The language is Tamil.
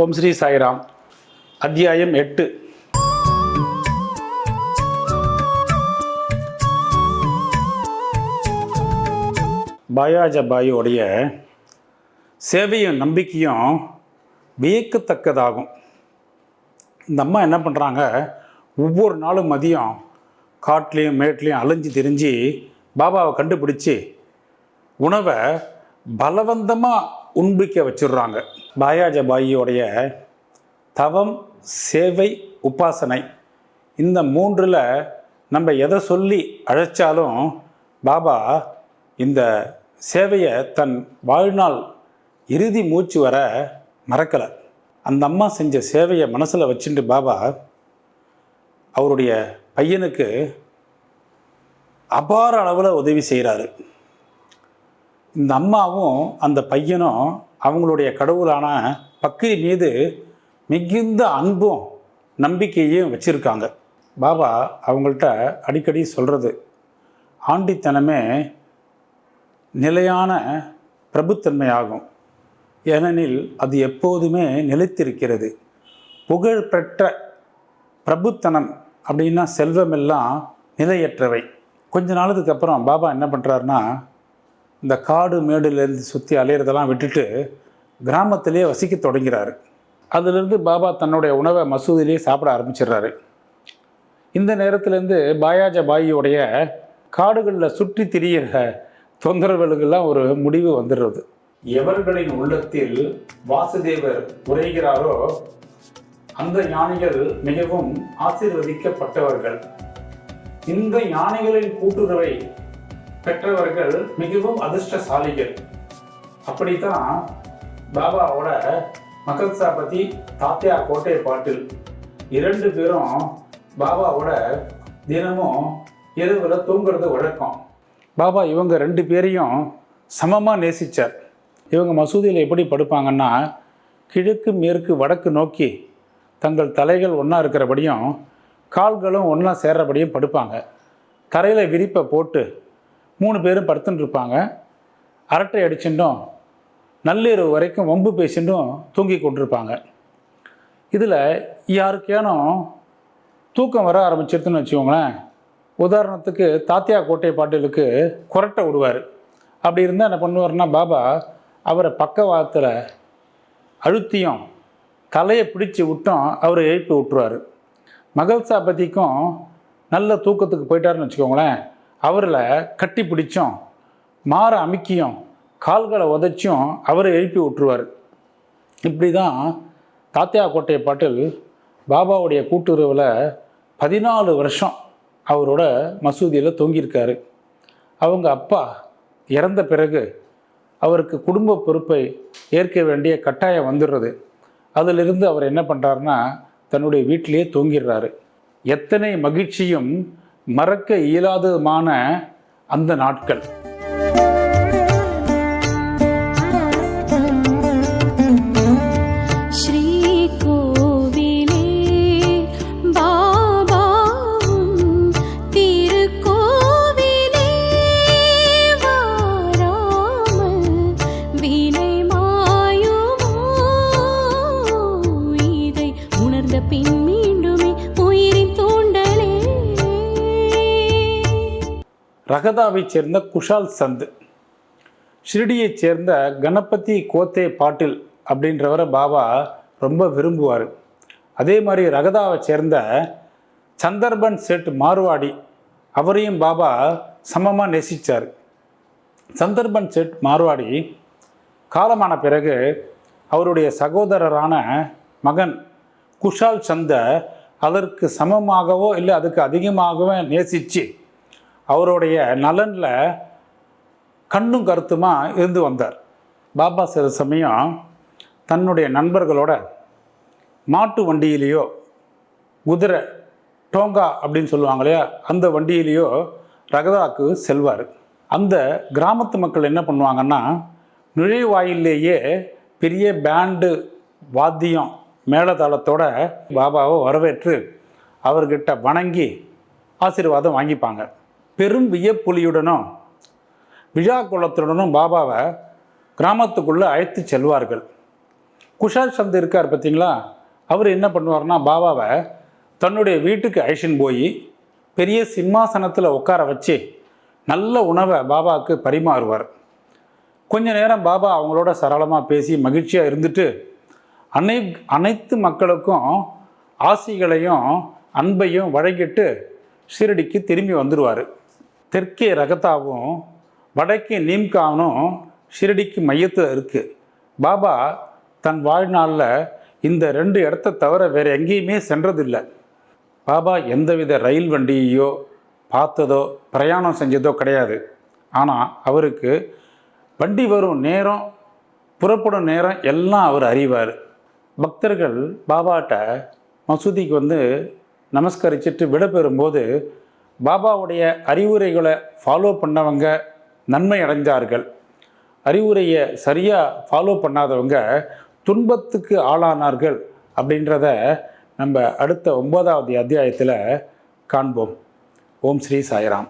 ஓம் ஸ்ரீ சாய்ராம். அத்தியாயம் 8. பாயாஜபாயோடைய சேவையும் நம்பிக்கையும் வியக்கத்தக்கதாகும். இந்த அம்மா என்ன பண்ணுறாங்க, ஒவ்வொரு நாளும் மதியம் காட்டிலையும் மேட்லேயும் அலைஞ்சு திரிஞ்சு பாபாவை கண்டுபிடிச்சி உணவை பலவந்தமாக உண்பிக்க வச்சிடுறாங்க. பாயாஜபாயோடைய தவம், சேவை, உபாசனை இந்த மூன்றில் நம்ம எதை சொல்லி அழைச்சாலும் பாபா இந்த சேவையை தன் வாழ்நாள் இறுதி மூச்சு வர மறக்கலை. அந்த அம்மா செஞ்ச சேவையை மனசில் வச்சுட்டு பாபா அவருடைய பையனுக்கு அபார அளவில் உதவி செய்கிறாரு. இந்த அம்மாவும் அந்த பையனும் அவங்களுடைய கடவுளான பக்ரி மீது மிகுந்த அன்பும் நம்பிக்கையும் வச்சுருக்காங்க. பாபா அவங்கள்ட்ட அடிக்கடி சொல்கிறது, ஆண்டித்தனமே நிலையான பிரபுத்தன்மையாகும், ஏனெனில் அது எப்போதுமே நிலைத்திருக்கிறது. புகழ்பெற்ற பிரபுத்தனம் அப்படின்னா செல்வமெல்லாம் நிலையற்றவை. கொஞ்ச நாளுக்கு அப்புறம் பாபா என்ன பண்ணுறாருன்னா, இந்த காடு மேடுலேருந்து சுற்றி அலையிறதெல்லாம் விட்டுட்டு கிராமத்திலே வசிக்க தொடங்கிறாரு. அதிலிருந்து பாபா தன்னுடைய உணவை மசூதியிலே சாப்பிட ஆரம்பிச்சிடுறாரு. இந்த நேரத்துலேருந்து பாயாஜபாயோடைய காடுகளில் சுற்றி திரிகிற தொந்தரவுகளுக்கெல்லாம் ஒரு முடிவு வந்துடுறது. எவர்களின் உள்ளத்தில் வாசுதேவர் உரைகிறாரோ அந்த ஞானிகள் மிகவும் ஆசீர்வதிக்கப்பட்டவர்கள். இந்த ஞானிகளின் கூட்டுறவை பெற்றவர்கள் மிகவும் அதிர்ஷ்டசாலிகள். அப்படித்தான் பாபாவோட மகள்சாபதி தாத்தியா கோட்டை பாட்டில் 2 பேரும் பாபாவோட தினமும் இரவில் தூங்குறது வழக்கம். பாபா இவங்க 2 பேரையும் சமமாக நேசித்தார். இவங்க மசூதியில் எப்படி படுப்பாங்கன்னா, கிழக்கு மேற்கு வடக்கு நோக்கி தங்கள் தலைகள் ஒன்றா இருக்கிறபடியும் கால்களும் ஒன்றா சேர்றபடியும் படுப்பாங்க. தரையில் விரிப்பை போட்டு 3 பேரும் படுத்துன்னு இருப்பாங்க. அரட்டை அடிச்சுட்டும் நள்ளிரவு வரைக்கும் வம்பு பேசிட்டும் தூங்கி கொண்டிருப்பாங்க. இதில் யாருக்கேனும் தூக்கம் வர ஆரம்பிச்சிருதுன்னு வச்சுக்கோங்களேன். உதாரணத்துக்கு தாத்தியா கோட்டை பாட்டிலுக்கு குரட்டை விடுவார். அப்படி இருந்தால் என்ன பண்ணுவார்னா, பாபா அவரை பக்கவாதத்தில் அழுத்தியும் தலையை பிடிச்சி விட்டும் அவரை எழுப்பி விட்டுருவார். மகள்சாபதிக்கும் நல்ல தூக்கத்துக்கு போயிட்டாருன்னு வச்சுக்கோங்களேன், அவரில் கட்டி பிடிச்சும் மாற அமுக்கியும் கால்களை உதைச்சும் அவரை எழுப்பி விட்டுருவார். இப்படி தான் தாத்தியா கோட்டை பாட்டில் பாபாவுடைய கூட்டுறவில் 14 வருஷம் அவரோட மசூதியில் தொங்கியிருக்காரு. அவங்க அப்பா இறந்த பிறகு அவருக்கு குடும்ப பொறுப்பை ஏற்க வேண்டிய கட்டாயம் வந்துடுறது. அதிலிருந்து அவர் என்ன பண்ணுறாருன்னா, தன்னுடைய வீட்டிலேயே தூங்கிடுறாரு. எத்தனை மகிழ்ச்சியும் மறக்க இயலாததுமான அந்த நாட்கள். ரகதாவைச் சேர்ந்த குஷால் சந்த், ஷிரடியைச் சேர்ந்த கணபதி கோத்தே பாட்டில் அப்படின்றவரை பாபா ரொம்ப விரும்புவார். அதே மாதிரி ரகதாவை சேர்ந்த சந்தர்பன் செட் மார்வாடி, அவரையும் பாபா சமமாக நேசித்தார். சந்தர்பன் செட் மார்வாடி காலமான பிறகு அவருடைய சகோதரரான மகன் குஷால் சந்தை அதற்கு சமமாகவோ இல்லை அதுக்கு அதிகமாகவோ நேசித்து அவருடைய நலனில் கண்ணும் கருத்துமா இருந்து வந்தார். பாபா சில சமயம் தன்னுடைய நண்பர்களோட மாட்டு வண்டியிலேயோ குதிரை டோங்கா அப்படின்னு சொல்லுவாங்க இல்லையா, அந்த வண்டியிலேயோ ரகதாவுக்கு செல்வார். அந்த கிராமத்து மக்கள் என்ன பண்ணுவாங்கன்னா, நுழைவாயிலேயே பெரிய பேண்டு வாத்தியம் மேளதாளத்தோட பாபாவை வரவேற்று அவர்கிட்ட வணங்கி ஆசீர்வாதம் வாங்கிப்பாங்க. பெரும் வியப்புலியுடனும் விழா குலத்துடனும் பாபாவை கிராமத்துக்குள்ளே அழைத்து செல்வார்கள். குஷால் சந்த் இருக்கார் பார்த்தீங்களா, அவர் என்ன பண்ணுவார்னா பாபாவை தன்னுடைய வீட்டுக்கு அழைச்சின்னு போய் பெரிய சிம்மாசனத்தில் உட்கார வச்சு நல்ல உணவை பாபாவுக்கு பரிமாறுவார். கொஞ்ச நேரம் பாபா அவங்களோட சரளமாக பேசி மகிழ்ச்சியாக இருந்துட்டு அனைத்து மக்களுக்கும் ஆசிகளையும் அன்பையும் வழங்கிட்டு ஷிரடிக்கு திரும்பி வந்துடுவார். தெற்கே ரகதாவும் வடக்கே நீம்கானும் ஷிரடிக்கு மையத்தில் இருக்குது. பாபா தன் வாழ்நாளில் இந்த 2 இடத்த தவிர வேறு எங்கேயுமே சென்றதில்லை. பாபா எந்தவித ரயில் வண்டியையோ பார்த்ததோ பிரயாணம் செஞ்சதோ கிடையாது. ஆனால் அவருக்கு வண்டி வரும் நேரம், புறப்படும் நேரம் எல்லாம் அவர் அறிவார். பக்தர்கள் பாபாட்ட மசூதிக்கு வந்து நமஸ்கரிச்சுட்டு விடைபெறும்போது பாபாவுடைய அறிவுரைகளை ஃபாலோ பண்ணவங்க நன்மை அடைஞ்சார்கள். அறிவுரையை சரியாக ஃபாலோ பண்ணாதவங்க துன்பத்துக்கு ஆளானார்கள் அப்படின்றத நம்ம அடுத்த 9வது அத்தியாயத்தில் காண்போம். ஓம் ஸ்ரீ சாய்ராம்.